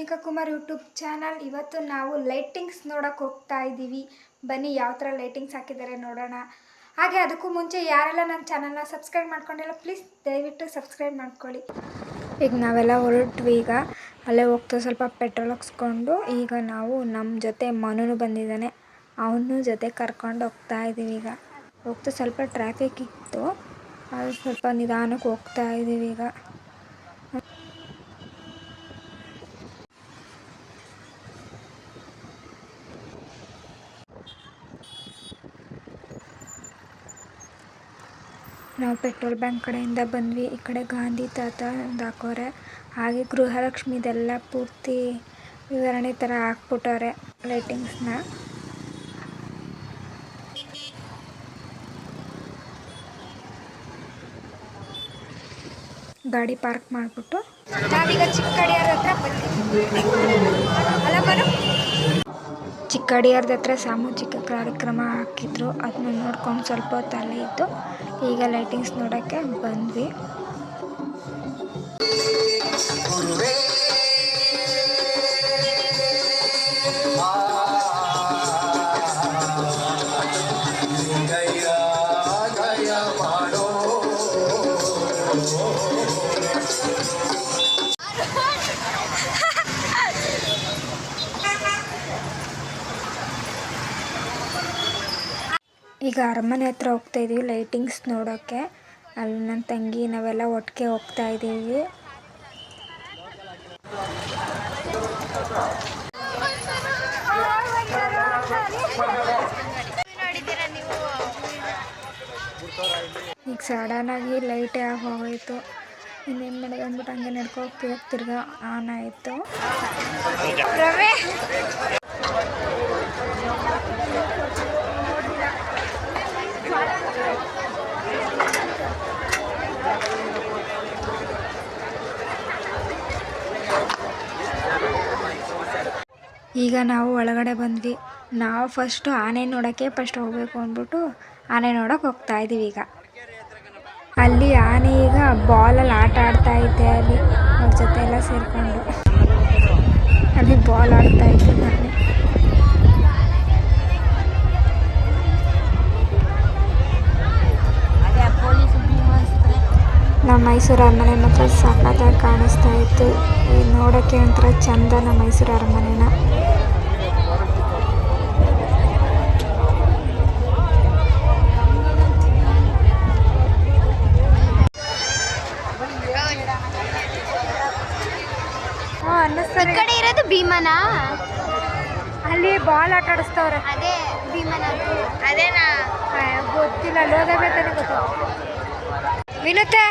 Bhoomika Kumar YouTube channel. ಇವತ್ತು ನಾವು lightings ನೋಡೋಕೆ ಹೋಗ್ತಾ ಇದ್ದೀವಿ. ಬನ್ನಿ ಯಾವ ಥರ ಲೈಟಿಂಗ್ಸ್ ಹಾಕಿದ್ದಾರೆ ನೋಡೋಣ. ಹಾಗೆ ಅದಕ್ಕೂ ಮುಂಚೆ ಯಾರೆಲ್ಲ ನನ್ನ ಚಾನಲ್ನ ಸಬ್ಸ್ಕ್ರೈಬ್ ಮಾಡ್ಕೊಂಡಿಲ್ಲ ಪ್ಲೀಸ್ ದಯವಿಟ್ಟು ಸಬ್ಸ್ಕ್ರೈಬ್ ಮಾಡ್ಕೊಳ್ಳಿ. ಈಗ ನಾವೆಲ್ಲ ಹೊರಟ್ವಿ. ಈಗ ಅಲ್ಲೇ ಹೋಗ್ತಾ ಸ್ವಲ್ಪ ಪೆಟ್ರೋಲ್ ಹಾಕ್ಸ್ಕೊಂಡು ಈಗ ನಾವು ನಮ್ಮ ಜೊತೆ ಮನುನು ಬಂದಿದ್ದಾನೆ, ಅವನು ಜೊತೆ ಕರ್ಕೊಂಡು ಹೋಗ್ತಾ ಇದ್ದೀವಿ. ಈಗ ಹೋಗ್ತಾ ಸ್ವಲ್ಪ ಟ್ರಾಫಿಕ್ ಇತ್ತು, ಅದು ಸ್ವಲ್ಪ ನಿಧಾನಕ್ಕೆ ಹೋಗ್ತಾ ಇದ್ದೀವಿ. ಈಗ ನಾವು ಪೆಟ್ರೋಲ್ ಬ್ಯಾಂಕ್ ಕಡೆಯಿಂದ ಬಂದ್ವಿ. ಈ ಕಡೆ ಗಾಂಧಿ ತಾತ ಹಾಕೋರೆ, ಹಾಗೆ ಗೃಹಲಕ್ಷ್ಮಿದೆಲ್ಲ ಪೂರ್ತಿ ವಿವರಣೆ ಥರ ಹಾಕ್ಬಿಟ್ಟವ್ರೆ ಲೈಟಿಂಗ್ಸ್ನ. ಗಾಡಿ ಪಾರ್ಕ್ ಮಾಡಿಬಿಟ್ಟು ನಾವೀಗ ಚಿಕ್ಕಡಿಯಾರ ಹತ್ರ ಬಂದ್ವಿ. ಅಲ್ಲ ಬರೋ ಚಿಕ್ಕಡಿಯಾರ್ದ ಹತ್ರ ಸಾಮಾಜಿಕ ಕಾರ್ಯಕ್ರಮ ಹಾಕಿದ್ರು, ಅದನ್ನ ನೋಡ್ಕೊಂಡು ಸ್ವಲ್ಪ ಹೊತ್ತು ಅಲ್ಲೇ ಇದ್ದು ಈಗ ಲೈಟಿಂಗ್ಸ್ ನೋಡೋಕ್ಕೆ ಬಂದ್ವಿ. ಈಗ ಅರಮನೆ ಹತ್ರ ಹೋಗ್ತಾ ಇದೀವಿ ಲೈಟಿಂಗ್ಸ್ ನೋಡೋಕ್ಕೆ. ಅಲ್ಲಿ ನನ್ನ ತಂಗಿ ನಾವೆಲ್ಲ ಒಟ್ಟಿಗೆ ಹೋಗ್ತಾ ಇದ್ದೀವಿ. ಈಗ ಸಡನ್ನಾಗಿ ಲೈಟೇ ಆಫ್ ಆಗೋಯ್ತು. ಇನ್ನೇನು ಮಾಡೋದು ಅಂದ್ಬಿಟ್ಟು ಹಂಗೆ ನಡ್ಕೊ ಹೋಗ್ತಿದ್ದಾಗ ತಿರ್ಗಾ ಆನ್ ಆಯಿತು. ಈಗ ನಾವು ಒಳಗಡೆ ಬಂದ್ವಿ. ನಾವು ಫಸ್ಟು ಆನೆ ನೋಡೋಕ್ಕೆ ಹೋಗಬೇಕು ಅಂದ್ಬಿಟ್ಟು ಆನೆ ನೋಡೋಕೆ ಹೋಗ್ತಾ ಇದ್ದೀವಿ. ಈಗ ಅಲ್ಲಿ ಆನೆ ಈಗ ಬಾಲಲ್ಲಿ ಆಟ ಆಡ್ತಾ ಇದ್ದೆ, ಅಲ್ಲಿ ಅವ್ರ ಜೊತೆ ಎಲ್ಲ ಸೇರಿಕೊಂಡು ಅಲ್ಲಿ ಬಾಲ್ ಆಡ್ತಾ ಇದ್ದೆ ನಾನು. ನಮ್ಮ ಮೈಸೂರು ಅರಮನೆ ಮಾತ್ರ ಸಖತ್ತಾಗಿ ಕಾಣಿಸ್ತಾ ಇತ್ತು. ನೋಡೋಕ್ಕೆ ಒಂಥರ ಚಂದ ನಮ್ಮ ಮೈಸೂರು ಅರಮನೆನ. ಈ ಕಡೆ ಇರೋದು ಭೀಮನ, ಅಲ್ಲಿ ಬಾಲ್ ಆಟ ಆಡಿಸ್ತವ್ರೆ. ಅದೇ ಭೀಮನ, ಅದೇನಾ ಗೊತ್ತಿಲ್ಲ, ಲೋಗಬೇಕಂತ ಗೊತ್ತು. ವಿನುತ್ತೆ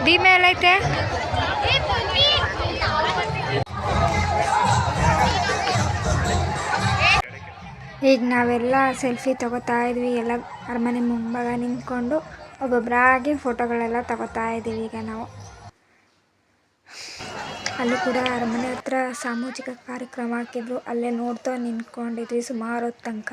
ಭೀಮ ಎಲ್ಲೈತೆ? ಈಗ ನಾವೆಲ್ಲ ಸೆಲ್ಫಿ ತಗೋತಾ ಇದ್ವಿ. ಎಲ್ಲ ಅರಮನೆ ಮುಂಭಾಗ ನಿಂತ್ಕೊಂಡು ಒಬ್ಬೊಬ್ಬರಾಗಿ ಫೋಟೋಗಳೆಲ್ಲ ತಗೋತಾ ಇದ್ದೀವಿ. ಈಗ ನಾವು ಅಲ್ಲೂ ಕೂಡ ಅರಮನೆ ಹತ್ರ ಸಾಮಾಜಿಕ ಕಾರ್ಯಕ್ರಮ ಹಾಕಿದ್ರು, ಅಲ್ಲೇ ನೋಡ್ತಾ ನಿಂತ್ಕೊಂಡಿದ್ವಿ ಸುಮಾರು ಹೊತ್ತು ತನಕ.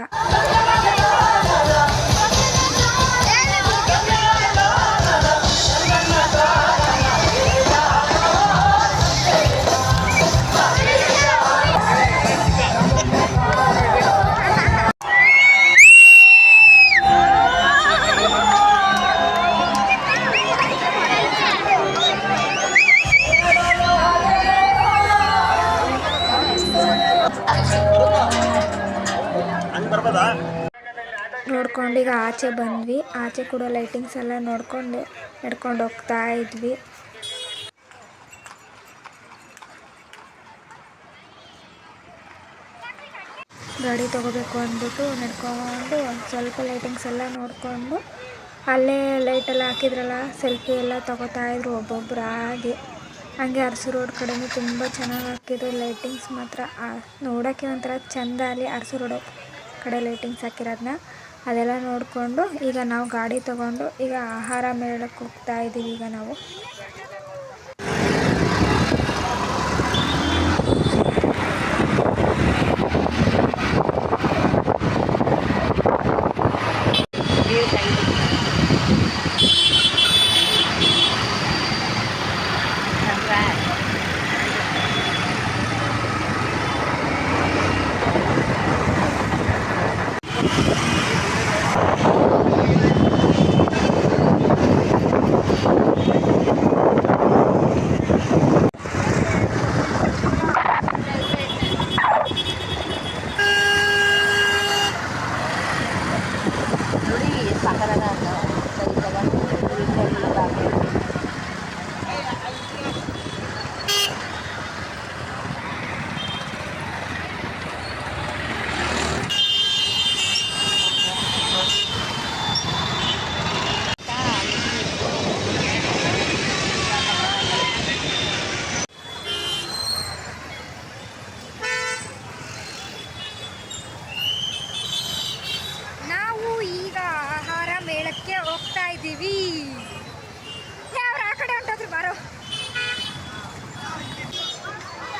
ನೋಡ್ಕೊಂಡು ಈಗ ಆಚೆ ಬಂದ್ವಿ. ಆಚೆ ಕೂಡ ಲೈಟಿಂಗ್ಸ್ ಎಲ್ಲ ನೋಡ್ಕೊಂಡು ನಡ್ಕೊಂಡು ಹೋಗ್ತಾ ಇದ್ವಿ. ಗಾಡಿ ತೊಗೋಬೇಕು ಅಂದ್ಬಿಟ್ಟು ನಡ್ಕೊಂಡು ಸ್ವಲ್ಪ ಲೈಟಿಂಗ್ಸ್ ಎಲ್ಲ ನೋಡಿಕೊಂಡು ಅಲ್ಲೇ ಲೈಟೆಲ್ಲ ಹಾಕಿದ್ರಲ್ಲ ಸೆಲ್ಫಿ ಎಲ್ಲ ತಗೋತಾ ಇದ್ರು ಒಬ್ಬೊಬ್ಬರಾಗಿ. ಹಂಗೆ ಅರಸು ರೋಡ್ ಕಡೆನೂ ತುಂಬ ಚೆನ್ನಾಗಿ ಹಾಕಿದ್ರು ಲೈಟಿಂಗ್ಸ್ ಮಾತ್ರ. ನೋಡೋಕ್ಕೆ ಒಂಥರ ಚೆಂದ ಅಲ್ಲಿ ಅರಸು ರೋಡ್ ಕಡೆ ಲೈಟಿಂಗ್ಸ್ ಹಾಕಿರೋದನ್ನ ಅದೆಲ್ಲ ನೋಡಿಕೊಂಡು ಈಗ ನಾವು ಗಾಡಿ ತೊಗೊಂಡು ಈಗ ಆಹಾರ ಮೇಳಕ್ಕೆ ಹೋಗ್ತಾ ಇದ್ದೀವಿ. ಈಗ ನಾವು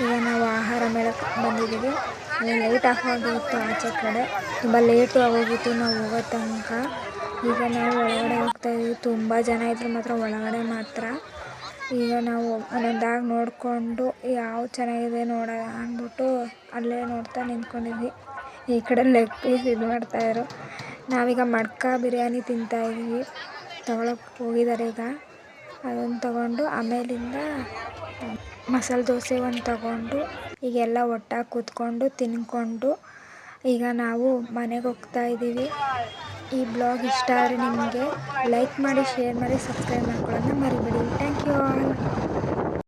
ಈಗ ನಾವು ಆಹಾರ ಮೇಳಕ್ಕೆ ಬಂದಿದ್ದೀವಿ. ಅಲ್ಲಿ ಲೈಟ್ ಆಫ್ ಆಗಿತ್ತು ಆಚೆ ಕಡೆ, ತುಂಬ ಲೇಟು ಆಗೋಗಿತ್ತು ನಾವು ಹೋಗೋ ತನಕ. ಈಗ ನಾವು ಒಳಗಡೆ ಹೋಗ್ತಾಯಿದ್ದೀವಿ. ತುಂಬ ಜನ ಇದ್ರು ಮಾತ್ರ ಒಳಗಡೆ ಮಾತ್ರ. ಈಗ ನಾವು ಒಂದೊಂದಾಗಿ ನೋಡಿಕೊಂಡು ಯಾವ್ದು ಚೆನ್ನಾಗಿದೆ ನೋಡೋಣ ಅಂದ್ಬಿಟ್ಟು ಅಲ್ಲೇ ನೋಡ್ತಾ ನಿಂತ್ಕೊಂಡಿದ್ವಿ. ಈ ಕಡೆ ಲೆಗ್ ಪೀಸ್ ಇದು ಮಾಡ್ತಾಯಿದ್ರು. ನಾವೀಗ ಮಡ್ಕ ಬಿರಿಯಾನಿ ತಿಂತಾಯಿದ್ವಿ. ತಗೊಳಕ್ಕೆ ಹೋಗಿದ್ದಾರೆ ಈಗ. ಅದನ್ನು ತಗೊಂಡು ಆಮೇಲಿಂದ ಮಸಾಲೆ ದೋಸೆ ಒಂದು ತಗೊಂಡು ಈಗೆಲ್ಲ ಒಟ್ಟಾಗಿ ಕೂತ್ಕೊಂಡು ತಿನ್ಕೊಂಡು ಈಗ ನಾವು ಮನೆಗೆ ಹೋಗ್ತಾ ಇದ್ದೀವಿ. ಈ ಬ್ಲಾಗ್ ಇಷ್ಟ ಆದರೆ ನಿಮಗೆ ಲೈಕ್ ಮಾಡಿ, ಶೇರ್ ಮಾಡಿ, ಸಬ್ಸ್ಕ್ರೈಬ್ ಮಾಡ್ಕೊಳ್ಳೋದನ್ನ ಮರಿಬೇಡಿ. Thank you all.